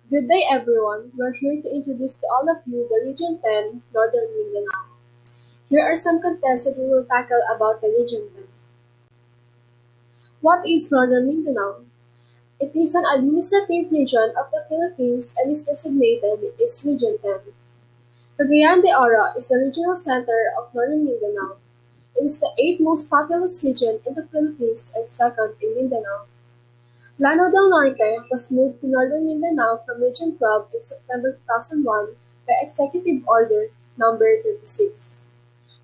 Good day everyone, we're here to introduce to all of you the Region 10, Northern Mindanao. Here are some contents that we will tackle about the Region 10. What is Northern Mindanao? It is an administrative region of the Philippines and is designated as Region 10. Cagayan de Oro is the regional center of Northern Mindanao. It is the 8th most populous region in the Philippines and second in Mindanao. Llano del Norte was moved to Northern Mindanao from Region 12 in September 2001 by Executive Order Number 36.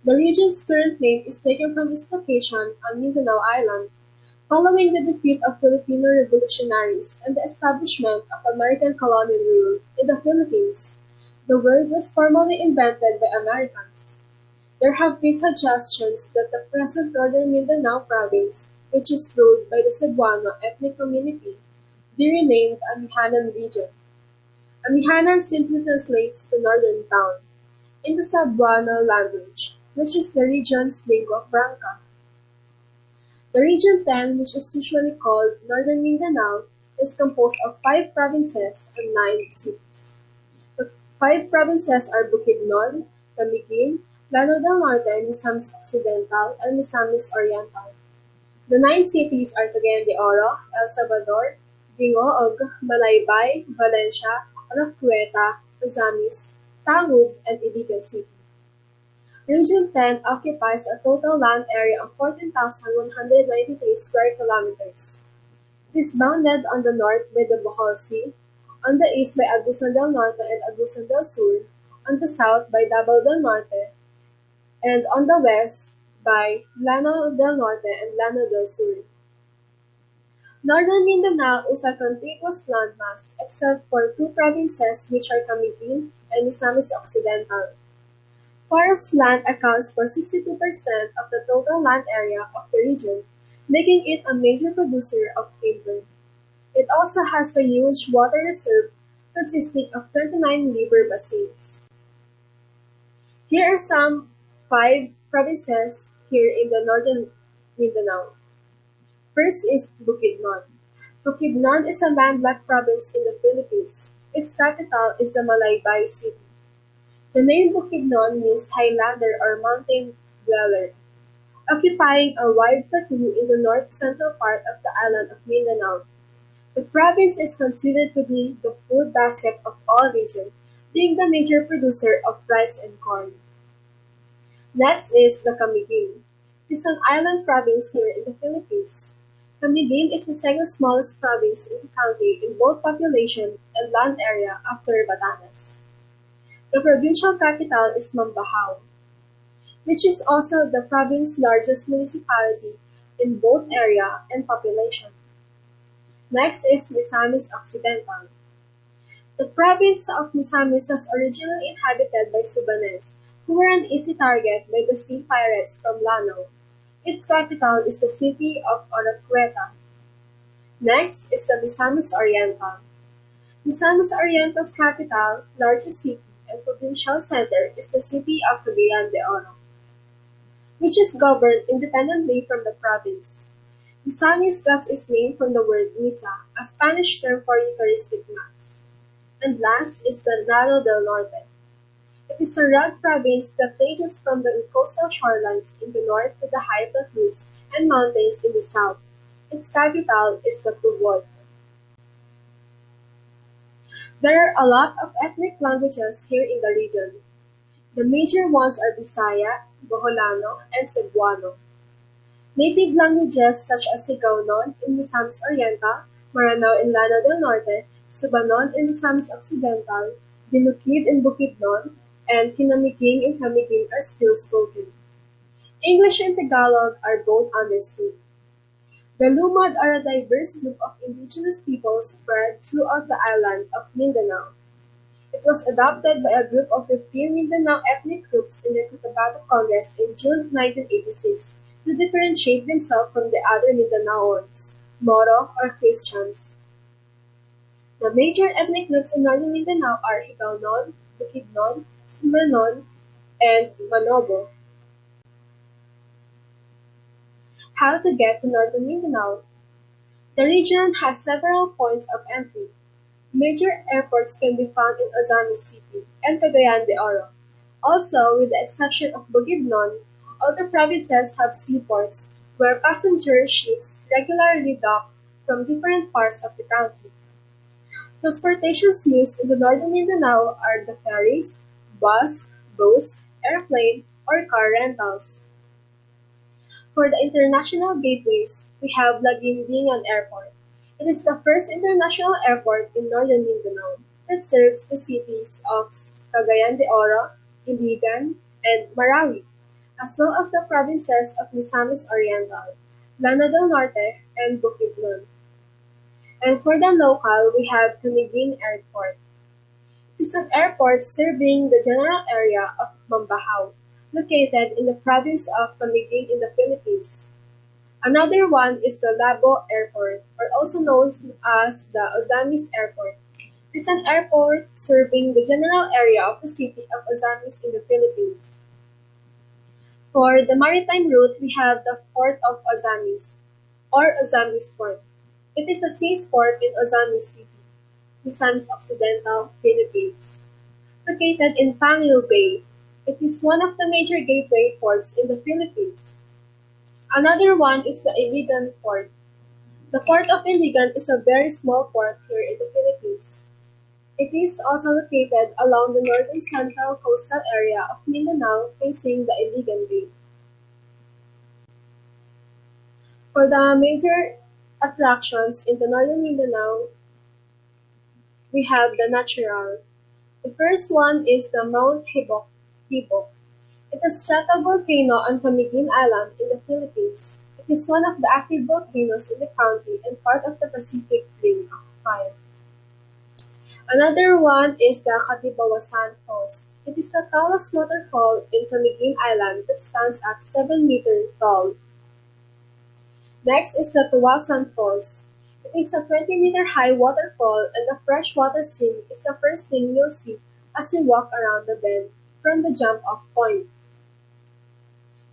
The region's current name is taken from its location on Mindanao Island, following the defeat of Filipino revolutionaries and the establishment of American colonial rule in the Philippines. The word was formally invented by Americans. There have been suggestions that the present Northern Mindanao province, which is ruled by the Cebuano ethnic community, be renamed Amihanan Region. Amihanan simply translates to Northern Town in the Cebuano language, which is the region's lingua franca. The Region 10, which is usually called Northern Mindanao, is composed of 5 provinces and 9 cities. The 5 provinces are Bukidnon, Camiguin, Llano del Norte, Misamis Occidental, and Misamis Oriental. The 9 cities are Cagayan de Oro, El Salvador, Dingoog, Malaybay, Valencia, Oroquieta, Misamis, Tangub, and Iligan City. Region 10 occupies a total land area of 14,193 square kilometers. It is bounded on the north by the Bohol Sea, on the east by Agusan del Norte and Agusan del Sur, on the south by Davao del Norte, and on the west by Llano del Norte and Llano del Sur. Northern Mindanao is a contiguous landmass except for 2 provinces which are Camiguin and Misamis Occidental. Forest land accounts for 62% of the total land area of the region, making it a major producer of timber. It also has a huge water reserve consisting of 39 river basins. Here are some 5 provinces here in the northern Mindanao. First is Bukidnon. Bukidnon is a landlocked province in the Philippines. Its capital is the Malaybay City. The name Bukidnon means highlander or mountain dweller, occupying a wide plateau in the north-central part of the island of Mindanao. The province is considered to be the food basket of all regions, being the major producer of rice and corn. Next is the Camiguin. It is an island province here in the Philippines. Camiguin is the second smallest province in the country in both population and land area after Batanes. The provincial capital is Mambahaw, which is also the province's largest municipality in both area and population. Next is Misamis Occidental. The province of Misamis was originally inhabited by Sudanese, who were an easy target by the sea pirates from Lanao. Its capital is the city of Oroquieta. Next is the Misamis Oriental. Misamis Oriental's capital, largest city, and provincial center is the city of Cagayan de Oro, which is governed independently from the province. Misamis got its name from the word misa, a Spanish term for Eucharistic Mass. And last is the Llano del Norte. It is a rugged province that ranges from the coastal shorelines in the north to the high plateaus and mountains in the south. Its capital is the Pugod. There are a lot of ethnic languages here in the region. The major ones are Bisaya, Boholano, and Cebuano. Native languages such as Higaonon in Misamis Oriental, Maranao in Llano del Norte, Subanon in Misamis Occidental, Binukid in Bukidnon, and Kinamiging in Camiguin are still spoken. English and Tagalog are both understood. The Lumad are a diverse group of indigenous peoples spread throughout the island of Mindanao. It was adopted by a group of 15 Mindanao ethnic groups in the Cotabato Congress in June 1986 to differentiate themselves from the other Mindanaoans, Moro or Christians. The major ethnic groups in northern Mindanao are Higaonon, Bukidnon, Simanon, and Manobo. How to get to northern Mindanao? The region has several points of entry. Major airports can be found in Ozamis City and Cagayan de Oro. Also, with the exception of Bukidnon, all the provinces have seaports where passenger ships regularly dock from different parts of the country. Transportation used in the northern Mindanao are the ferries, bus, boats, airplane, or car rentals. For the international gateways, we have Laguindingan Airport. It is the first international airport in northern Mindanao that serves the cities of Cagayan de Oro, Iligan, and Marawi, as well as the provinces of Misamis Oriental, Lana del Norte, and Bukidnon. And for the local, we have Camiguin Airport. It is an airport serving the general area of Mambahaw, located in the province of Camiguin in the Philippines. Another one is the Labo Airport, or also known as the Ozamis Airport. It is an airport serving the general area of the city of Ozamis in the Philippines. For the maritime route, we have the Port of Ozamis, or Ozamis Port. It is a seaport in Ozamis City, Misamis Occidental, Philippines. Located in Pangil Bay, it is one of the major gateway ports in the Philippines. Another one is the Iligan Port. The Port of Iligan is a very small port here in the Philippines. It is also located along the northern central coastal area of Mindanao facing the Iligan Bay. For the major attractions in the northern Mindanao, we have the natural. The first one is the Mount Hibok. Hibok. It is a stratovolcano on Camiguin Island in the Philippines. It is one of the active volcanoes in the country and part of the Pacific Ring of Fire. Another one is the Katibawasan Falls. It is the tallest waterfall in Camiguin Island that stands at 7 meters tall. Next is the Tuwasan Falls. It is a 20-meter high waterfall and the freshwater stream is the first thing you'll see as you walk around the bend from the jump-off point.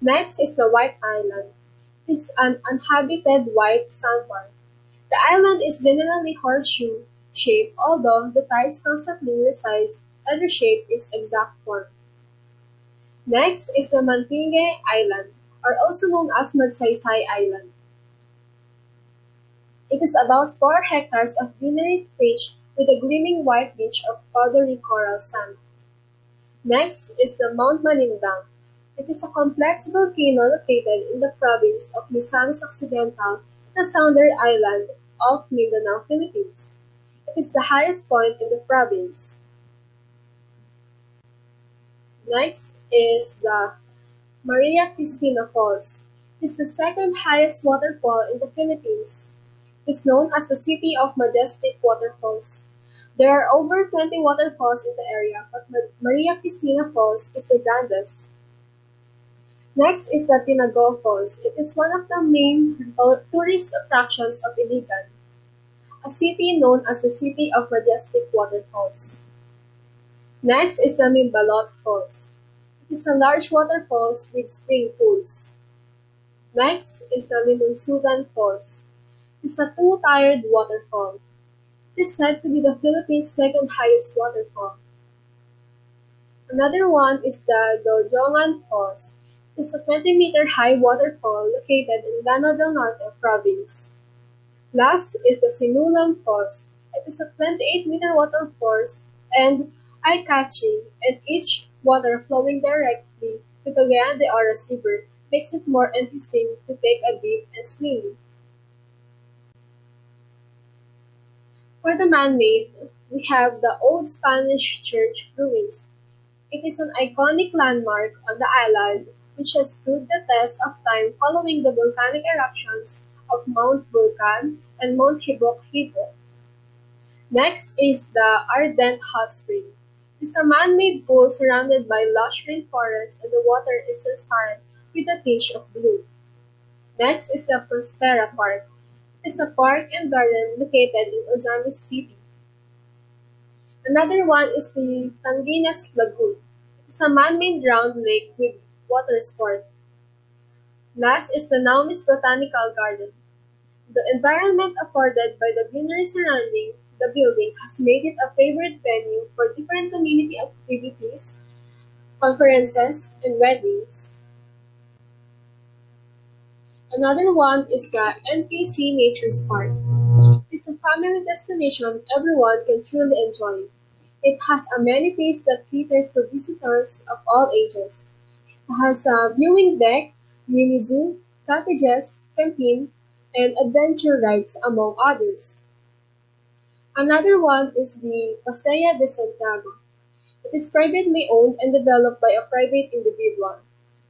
Next is the White Island. It is an uninhabited white sandbar. The island is generally horseshoe-shaped, although the tides constantly resize and reshape its exact form. Next is the Mantingue Island, or also known as Magsaysay Island. It is about 4 hectares of greenery beach with a gleaming white beach of powdery coral sand. Next is the Mount Manindang. It is a complex volcano located in the province of Misamis Occidental, the southern island of Mindanao, Philippines. It is the highest point in the province. Next is the Maria Cristina Falls. It is the second highest waterfall in the Philippines. It is known as the City of Majestic Waterfalls. There are over 20 waterfalls in the area, but Maria Cristina Falls is the grandest. Next is the Tinago Falls. It is one of the main tourist attractions of Iligan, a city known as the City of Majestic Waterfalls. Next is the Mimbalot Falls. It is a large waterfall with spring pools. Next is the Limunsudan Falls. It is a two-tiered waterfall. It is said to be the Philippines' second highest waterfall. Another one is the Dojongan Falls. It is a 20-meter high waterfall located in Lana del Norte province. Last is the Sinulam Falls. It is a 28-meter waterfall and eye-catching, and each water flowing directly to the Cagayan de Oro River makes it more enticing to take a dip and swim. For the man-made, we have the old Spanish church ruins. It is an iconic landmark on the island which has stood the test of time following the volcanic eruptions of Mount Vulcan and Mount Hibok-Hibok. Next is the Ardent Hot Spring. It is a man-made pool surrounded by lush rainforest and the water is transparent with a tinge of blue. Next is the Prospera Park. It is a park and garden located in Ozamis City. Another one is the Tanginas Lagoon. It is a man-made round lake with water sport. Last is the Naumis Botanical Garden. The environment afforded by the greenery surrounding the building has made it a favorite venue for different community activities, conferences, and weddings. Another one is the NPC Nature's Park. It's a family destination everyone can truly enjoy. It has amenities that caters to visitors of all ages. It has a viewing deck, mini zoo, cottages, canteen, and adventure rides among others. Another one is the Paseo de Santiago. It is privately owned and developed by a private individual.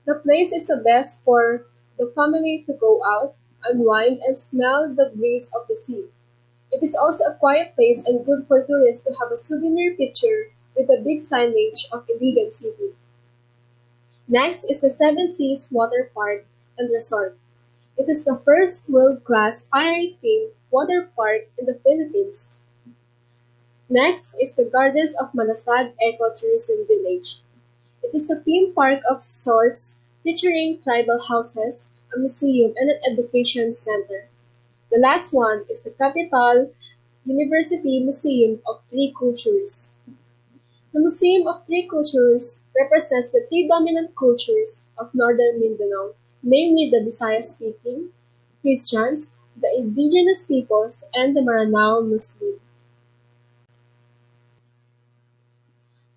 The place is the best for the family to go out, unwind, and smell the breeze of the sea. It is also a quiet place and good for tourists to have a souvenir picture with the big signage of Iligan City. Next is the Seven Seas Water Park and Resort. It is the first world-class pirate-themed water park in the Philippines. Next is the Gardens of Malasag Eco-Tourism Village. It is a theme park of sorts featuring tribal houses, a museum, and an education center. The last one is the Capital University Museum of Three Cultures. The Museum of Three Cultures represents the three dominant cultures of northern Mindanao, namely the Bisaya-speaking Christians, the indigenous peoples, and the Maranao Muslim.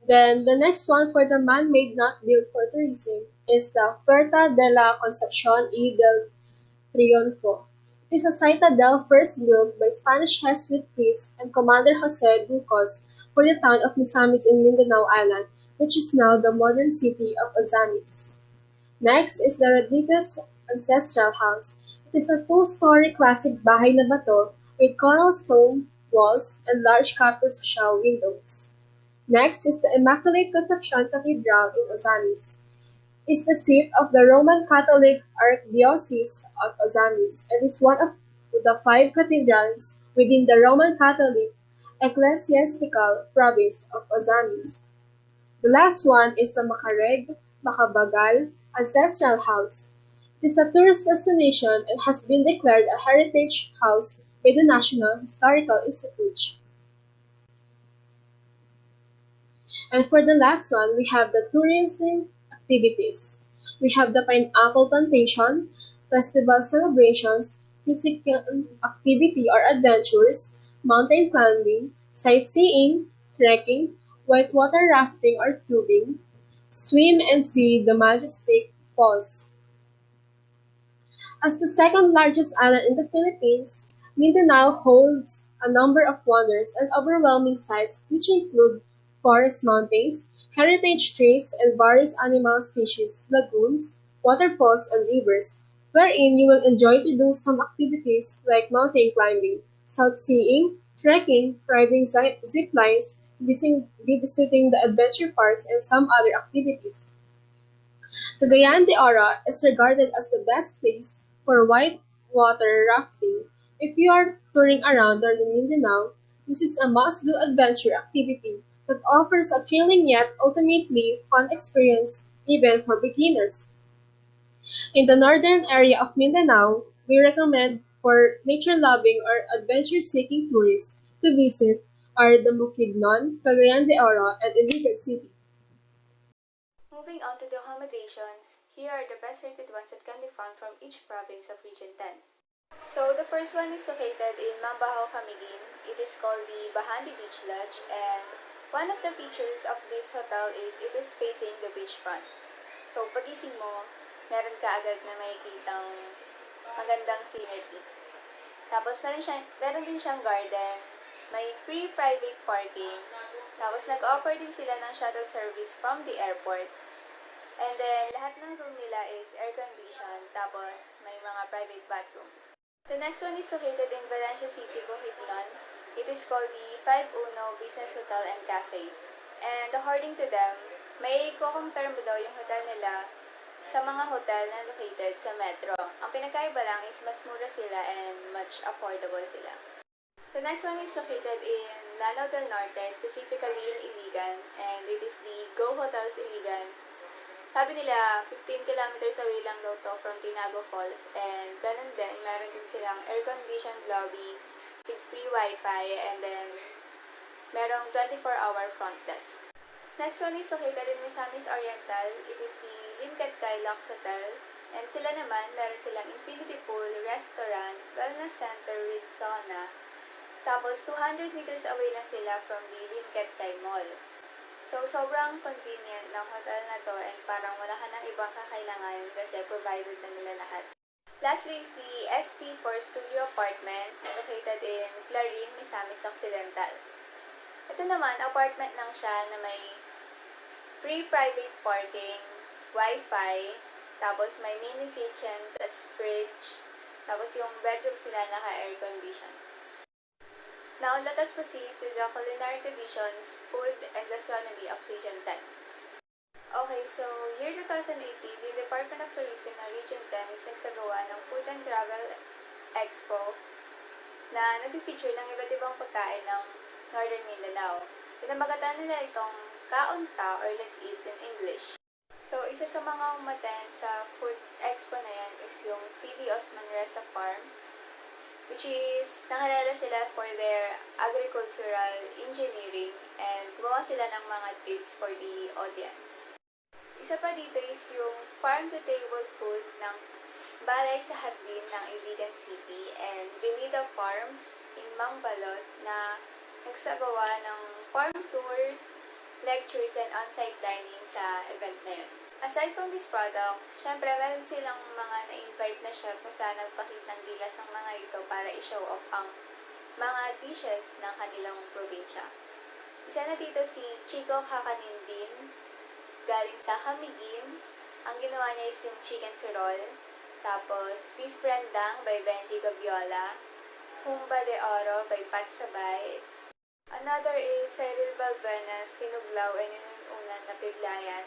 Then the next one for the man-made not built for tourism is the Puerta de la Concepcion y del Triunfo. It is a citadel first built by Spanish Jesuit priest and Commander Jose Ducos for the town of Misamis in Mindanao Island, which is now the modern city of Azamis. Next is the Rodriguez Ancestral House. It is a two-story classic bahay na bato with coral stone walls and large capital shell windows. Next is the Immaculate Conception Cathedral in Ozamis. It is the seat of the Roman Catholic Archdiocese of Ozamis and is one of the five cathedrals within the Roman Catholic ecclesiastical province of Ozamis. The last one is the Macareg Macabagal Ancestral House. It is a tourist destination and has been declared a heritage house by the National Historical Institute. And for the last one, we have the tourism activities. We have the pineapple plantation, festival celebrations, physical activity or adventures, mountain climbing, sightseeing, trekking, whitewater rafting or tubing, swim and see the majestic falls. As the second-largest island in the Philippines, Mindanao holds a number of wonders and overwhelming sights which include forest mountains, heritage trees, and various animal species, lagoons, waterfalls, and rivers, wherein you will enjoy to do some activities like mountain climbing, sightseeing, trekking, riding zip lines, visiting the adventure parks, and some other activities. Cagayan de Oro is regarded as the best place for whitewater rafting. If you are touring around northern Mindanao, this is a must-do adventure activity that offers a thrilling yet ultimately fun experience even for beginners. In the northern area of Mindanao, we recommend for nature-loving or adventure-seeking tourists to visit are the Bukidnon, Cagayan de Oro, and Iligan City. Moving on to the accommodations, here are the best rated ones that can be found from each province of Region 10. So the first one is located in Mambaho, Camiguin. It is called the Bahandi Beach Lodge, and one of the features of this hotel is it is facing the beachfront. So pagising mo, meron ka agad na makikitang magandang scenery. Tapos meron din siyang garden, may free private parking, tapos nag-offer din sila ng shuttle service from the airport. And then, lahat ng room nila is air-conditioned, tapos may mga private bathroom. The next one is located in Valencia City, Bukidnon. It is called the 5-Uno Business Hotel and Cafe. And according to them, may kukumpare mo daw yung hotel nila sa mga hotel na located sa metro. Ang pinagkaiba lang is mas mura sila and much affordable sila. The next one is located in Lanao del Norte, specifically in Iligan, and it is the Go Hotels Iligan. Sabi nila, 15 kilometers away lang daw to from Tinago Falls, and ganun din, meron din silang air-conditioned lobby, with free Wi-Fi, and then merong 24-hour front desk. Next one is located in Misamis Oriental. It is the Limcat Lux Hotel. And sila naman, meron silang infinity pool, restaurant, wellness center with sauna. Tapos 200 meters away lang sila from the Limcat Mall. So, sobrang convenient ng hotel na to and parang wala ka ng ibang kakailangan kasi provided na nila lahat. Lastly is the ST4 Studio Apartment located in Clarin, Misamis Occidental. Ito naman, apartment lang siya na may free private parking, Wi-Fi, tapos may mini kitchen, tas fridge, tapos yung bedroom sila naka-air condition. Now, let us proceed to the culinary traditions, food, and gastronomy of Region 10. Okay, so year 2018, the Department of Tourism ng Region 10 is nagsagawa ng Food and Travel Expo na nag-feature ng iba't ibang pagkain ng Northern Mindanao. Pinamagatan nila itong kaunta or let's eat in English. So, isa sa mga umaten sa food expo na yan is yung CD Osman Reza Farm, which is nakilala sila for their agricultural engineering and gumawa sila ng mga treats for the audience. Isa pa dito is yung farm-to-table food ng Balay sa Hatlin ng Iligan City and Vinida Farms in Mangbalot na nagsagawa ng farm tours, lectures, and on-site dining sa event na yun. Aside from these products, syempre meron silang mga na-invite na chef kung saan nagpakit ng gilas ang mga ito para i-show off ang mga dishes ng kanilang probinsya. Isa na dito si Chico Kakanindin, galing sa Camiguin. Ang ginawa niya is yung chicken sirol, tapos beef rendang by Benji Gaviola, humba de oro by Pat Sabay. Another is ZYRILLE sinuglaw and inuunan na piglayan,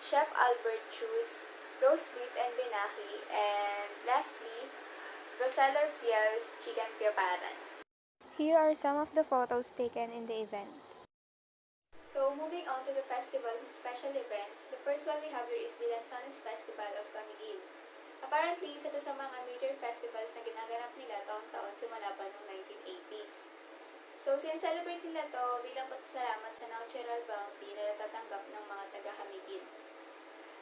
Chef Albert Chu's roast beef and binaki, and lastly, Roseller Fiel's chicken piaparan. Here are some of the photos taken in the event. So, moving on to the festival and special events, the first one we have here is the Lanzones Festival of Camiguin. Apparently, isa to sa mga major festivals na ginaganap nila taon-taon simula pa noong 1980s. So, sineselebrate nila to bilang pasasalamat sa natural bounty na natatanggap ng mga taga-Camiguin.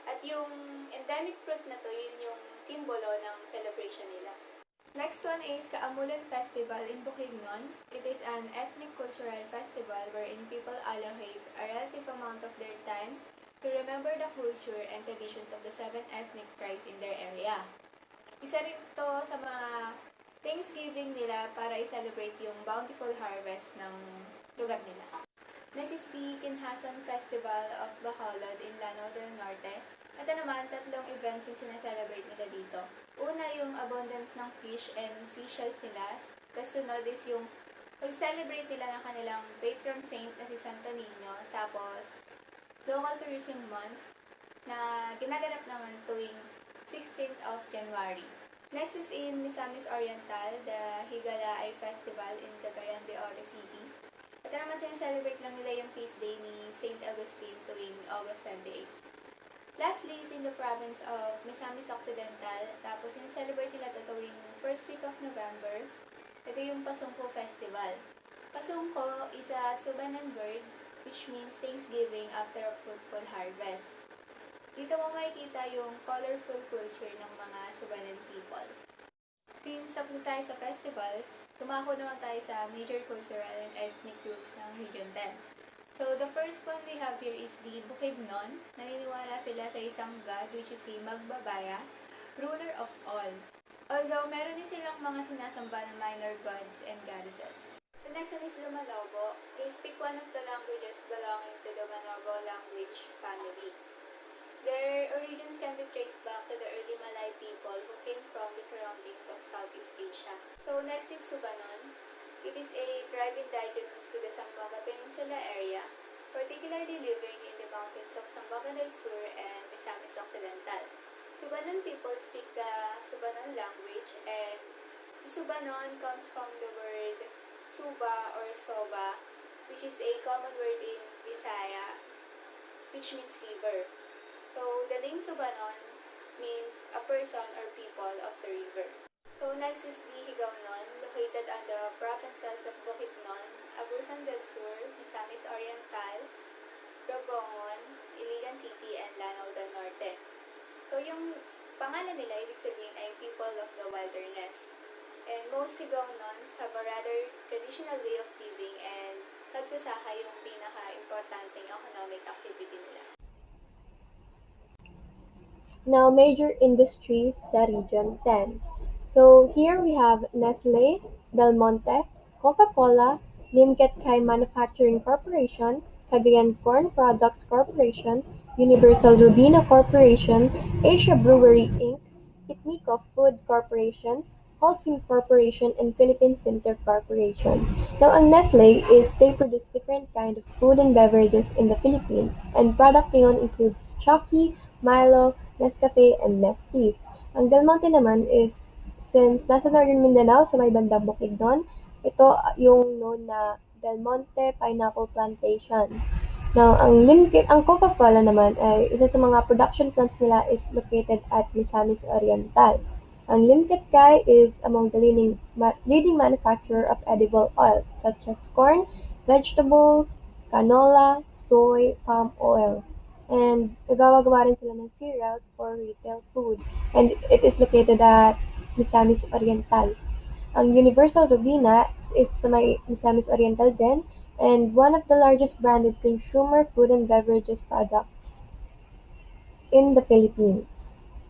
At yung endemic fruit na to, yun yung simbolo ng celebration nila. Next one is Kaamulan Festival in Bukidnon. It is an ethnic cultural festival wherein people allocate a relative amount of their time to remember the culture and traditions of the 7 ethnic tribes in their area. Isa rin to sa mga Thanksgiving nila para i-celebrate yung bountiful harvest ng lugar nila. Next is the Kinhason Festival of Bacolod in Lanao del Norte. Ito naman, 3 events yung sineselebrate nila dito. Una, yung abundance ng fish and seashells nila. Tapos sunod is yung pag-celebrate nila ng kanilang patron saint na si Santo Niño. Tapos, Local Tourism Month na ginaganap naman tuwing 16th of January. Next is in Misamis Oriental, the Higalaay Festival in Cagayan de Oro City. Ito naman sineselebrate lang nila yung feast day ni St. Augustine tuwing August 28. Lastly is in the province of Misamis Occidental, tapos sineselebrate nila ito tuwing first week of November. Ito yung Pasungko Festival. Pasungko is a Subanan word which means Thanksgiving after a fruitful harvest. Dito mo makikita yung colorful culture ng mga Subanan people. Since tapos tayo sa festivals, tumako naman tayo sa major cultural and ethnic groups ng Region 10. So, the first one we have here is the Bukidnon. Naniniwala sila sa isang god which is si Magbabaya, ruler of all. Although, meron din silang mga sinasamba na minor gods and goddesses. The next one is the Malobo. They speak one of the languages belonging to the Malobo language family. Their origins can be traced back to the early Malay people who came from the surroundings of Southeast Asia. So next is Subanon. It is a tribe indigenous to the Zamboanga Peninsula area, particularly living in the mountains of Zamboanga del Sur and Misamis Occidental. Subanon people speak the Subanon language, and the Subanon comes from the word Suba or Soba, which is a common word in Bisaya, which means river. So, the name Subanon means a person or people of the river. So, next is the Higaonon. The located on the provinces of Bukidnon, Agusan del Sur, Misamis Oriental, Rogongon, Iligan City, and Lanao del Norte. So yung pangalan nila, ibig sabihin ay people of the wilderness. And most Sigaunons have a rather traditional way of living, and pagsasaka yung pinaka-importanting economic activity nila. Now, major industries sa Region 10. So here we have Nestle, Del Monte, Coca-Cola, Limket Kai Manufacturing Corporation, Cagayan Corn Products Corporation, Universal Robina Corporation, Asia Brewery Inc., Pitnico Food Corporation, Holcim Corporation, and Philippine Sinter Corporation. Now, ang Nestle is they produce different kind of food and beverages in the Philippines, and product ngayon includes Chucky, Milo, Nescafe, and Nestea. Ang Del Monte naman is, since nasa Northern Mindanao, sa may bandang Bukidnon, ito yung known na Del Monte Pineapple Plantation. Now, ang Coca-Cola naman ay isa sa mga production plants nila is located at Misamis Oriental. Ang Limket Kai is among the leading manufacturer of edible oils such as corn, vegetable, canola, soy, palm oil. And nagawa-gawa rin sila ng cereals for retail food. And it is located at Misamis Oriental. Ang Universal Robina is sa may Misamis Oriental din, and one of the largest branded consumer food and beverages product in the Philippines.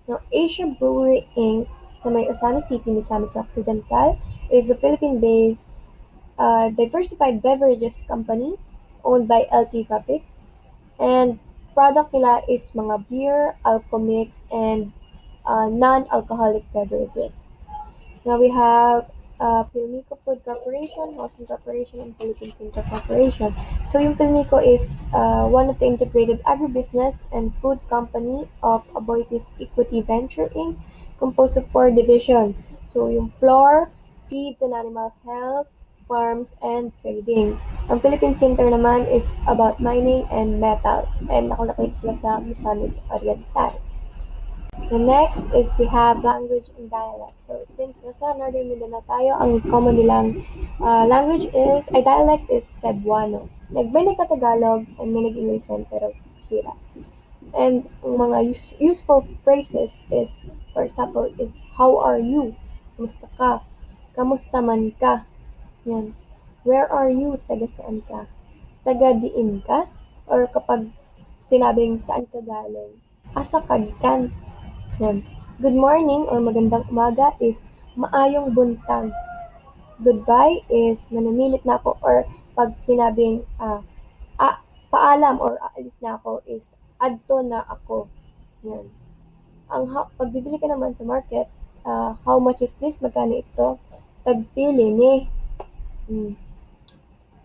Now, Asia Brewery Inc. sa may Osamis City, Misamis Occidental is a Philippine-based diversified beverages company owned by LT Capiz, and product nila is mga beer, alcomix, and non-alcoholic beverages. Now we have Pilmico Food Corporation, Holcim Corporation, and Philippine Sinter Corporation. So yung Pilmico is one of the integrated agribusiness and food company of Aboitiz Equity Venture Inc., composed of 4 divisions. So yung flour, feeds and animal health, farms, and trading. Ang Philippine Sinter naman is about mining and metal, and nakalocate sila sa Misamis Oriental. The next is we have language and dialect. So since nasa Northern Mindanao tayo, ang common nilang dialect is Cebuano. May nagka-Tagalog and may nag-English yan, pero hira. And ang mga useful phrases is, for example, is how are you? Kamusta ka? Kamusta man ka? Yan. Where are you? Taga saan ka? Taga diin ka? Or kapag sinabing saan ka galing, asa ka gikan? Yan. Good morning or magandang umaga is maayong buntag. Goodbye is naninilit na ako, or pag sinabing paalam or aalis na ako is adto na ako. Yan. Pagbibili ka naman sa market, how much is this? Magkano ito? Tagpili ni.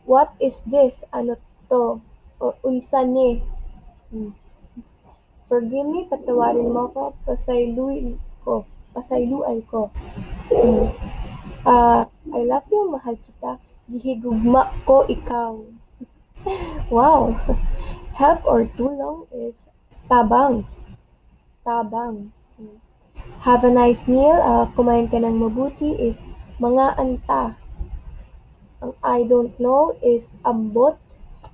What is this? Ano to? O unsa ni? Forgive me, patawarin mo ko, pasayluay ko. I love you, mahal kita, gihigugma ko ikaw. Wow! Help or tulong is tabang. Have a nice meal, kumain ka ng mabuti is mga anta. Ang I don't know is ambot,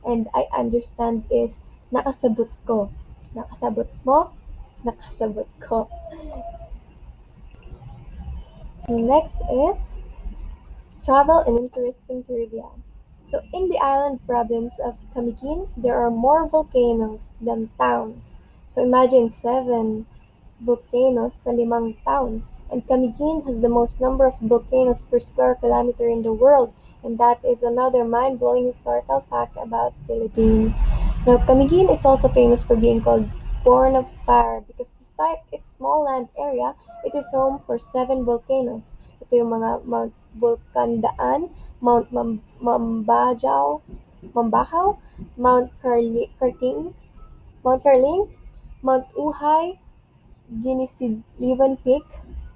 and I understand is nakasabot ko. Nakasabot mo? Nakasabot ko. Next is travel and interesting trivia. So in the island province of Camiguin, there are more volcanoes than towns. So imagine 7 volcanoes sa 5 town. And Camiguin has the most number of volcanoes per square kilometer in the world. And that is another mind-blowing historical fact about Philippines. Now, Camiguin is also famous for being called Born of Fire because despite its small land area, it is home for 7 volcanoes. Ito yung mga Mount Volcandaan, Mount Mambahaw, Mount Carling, Mount Uhay, Ginisilivan Peak,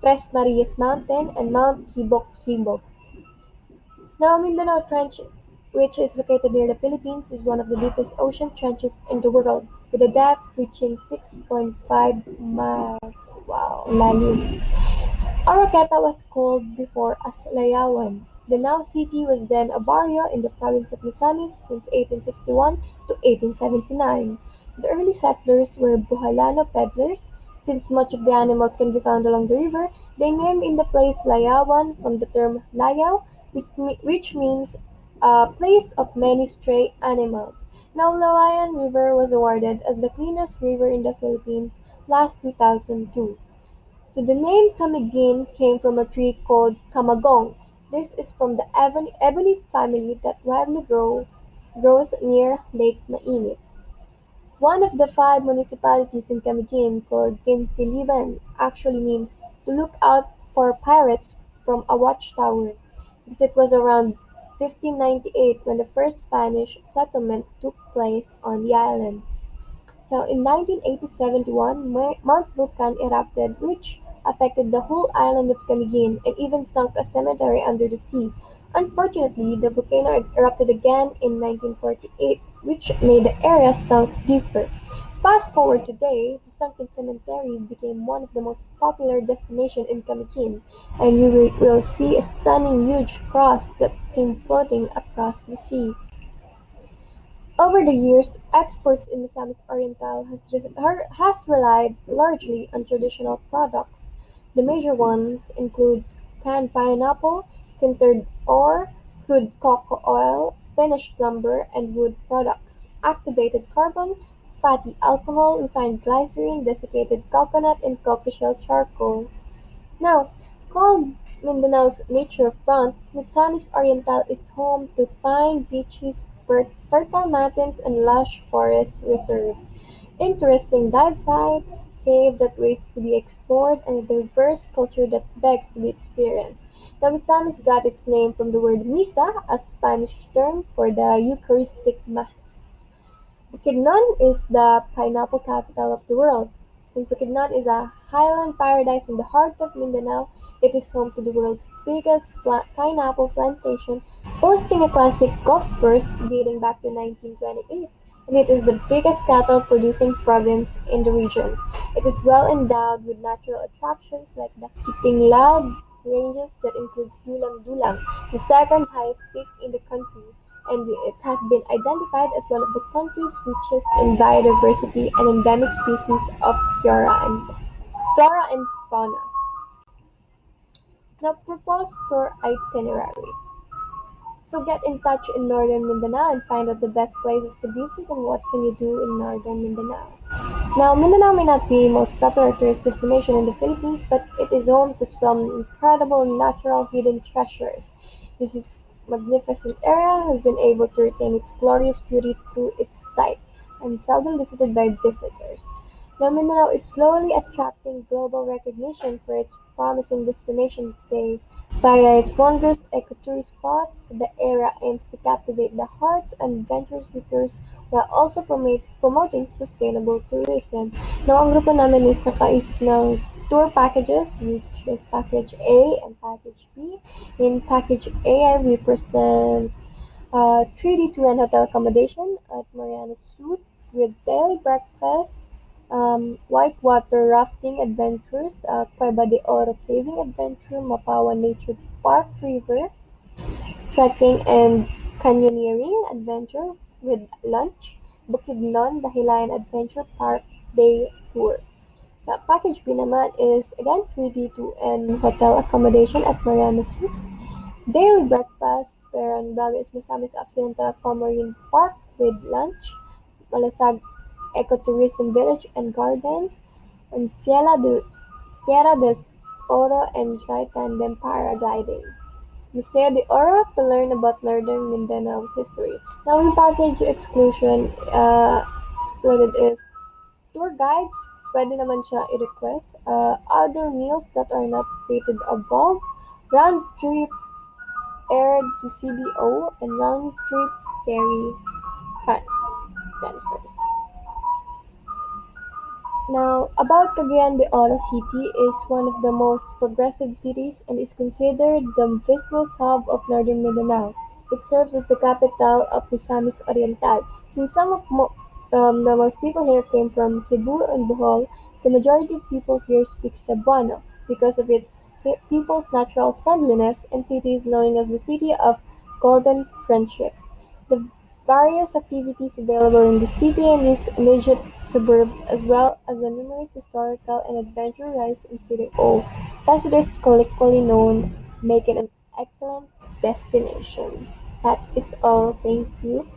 Tres Marias Mountain, and Mount Hibok-Hibok. Now, Mindanao Trench, which is located near the Philippines, is one of the deepest ocean trenches in the world, with a depth reaching 6.5 miles. Wow, lalim. Oroqueta was called before as Layawan. Danao City was then a barrio in the province of Misamis since 1861 to 1879. The early settlers were Buhalano peddlers. Since much of the animals can be found along the river, they named in the place Layawan from the term layaw, which means a place of many stray animals. Now Lawayan River was awarded as the cleanest river in the Philippines last 2002. So the name Camiguin came from a tree called camagong. This is from the ebony family that grows near Lake Mainit. One of the five municipalities in Camiguin, called Kinsiliban, actually means to look out for pirates from a watchtower, because it was around 1598 when the first Spanish settlement took place on the island. So in 1971, Mount Vulcan erupted, which affected the whole island of Camiguin and even sunk a cemetery under the sea. Unfortunately, the volcano erupted again in 1948, which made the area sunk deeper. Fast forward today, the sunken cemetery became one of the most popular destinations in Camiguin, and you will see a stunning huge cross that seems floating across the sea. Over the years, exports in Misamis Oriental has relied largely on traditional products. The major ones include canned pineapple, sintered ore, crude cocoa oil, finished lumber and wood products, activated carbon, fatty alcohol, refined glycerin, desiccated coconut, and cocoa shell charcoal. Now, called Mindanao's nature front, Misamis Oriental is home to fine beaches, fertile mountains, and lush forest reserves, interesting dive sites, cave that waits to be explored, and a diverse culture that begs to be experienced. Now, Misamis got its name from the word misa, a Spanish term for the Eucharistic Mass. Bukidnon is the pineapple capital of the world. Since Bukidnon is a highland paradise in the heart of Mindanao, it is home to the world's biggest pineapple plantation, boasting a classic golf course dating back to 1928, and it is the biggest cattle producing province in the region. It is well endowed with natural attractions like the Kitinglad ranges that includes Dulang Dulang, the second highest peak in the country, and it has been identified as one of the country's richest in biodiversity and endemic species of flora and fauna. Now, proposed tour itineraries. So get in touch in Northern Mindanao and find out the best places to visit and what can you do in Northern Mindanao. Now, Mindanao may not be the most popular tourist destination in the Philippines, but it is home to some incredible natural hidden treasures. This is magnificent area has been able to retain its glorious beauty through its site and seldom visited by visitors. Now, Mindanao is slowly attracting global recognition for its promising destination stays. Via its wondrous ecotourist spots, the area aims to captivate the hearts of adventure seekers while also promoting sustainable tourism. Now, ang grupo namin is nakaisip ng tour packages, which is package A and package B. In package A, we present 3D2N hotel accommodation at Mariana Suite with daily breakfast, whitewater rafting adventures, Cueva de Oro caving adventure, Mapawa Nature Park River, trekking and canyoneering adventure with lunch, Bukidnon Dahilayan Adventure Park Day Tour. Sa package B naman is again 3D2N hotel accommodation at Mariana Suites, daily breakfast, Peron Valley is Misamis Occidental Aquamarine Park with lunch, Malasag Ecotourism Village and Gardens, and Sierra del Oro and Dry Tandem Paragliding. Museo de Oro to learn about Northern Mindanao history. Now, yung package excluded is tour guides, pwede naman siya i-request. Other meals that are not stated above, round trip air to CDO, and round trip ferry transfers. Now, about Cagayan de Oro City is one of the most progressive cities and is considered the business hub of Northern Mindanao. It serves as the capital of Misamis Oriental. Since the most people here came from Cebu and Bohol, the majority of people here speak Cebuano because of its people's natural friendliness, and cities known as the City of Golden Friendship. The various activities available in the city and its immediate suburbs, as well as the numerous historical and adventure rides in City O, as it is colloquially known, make it an excellent destination. That is all. Thank you.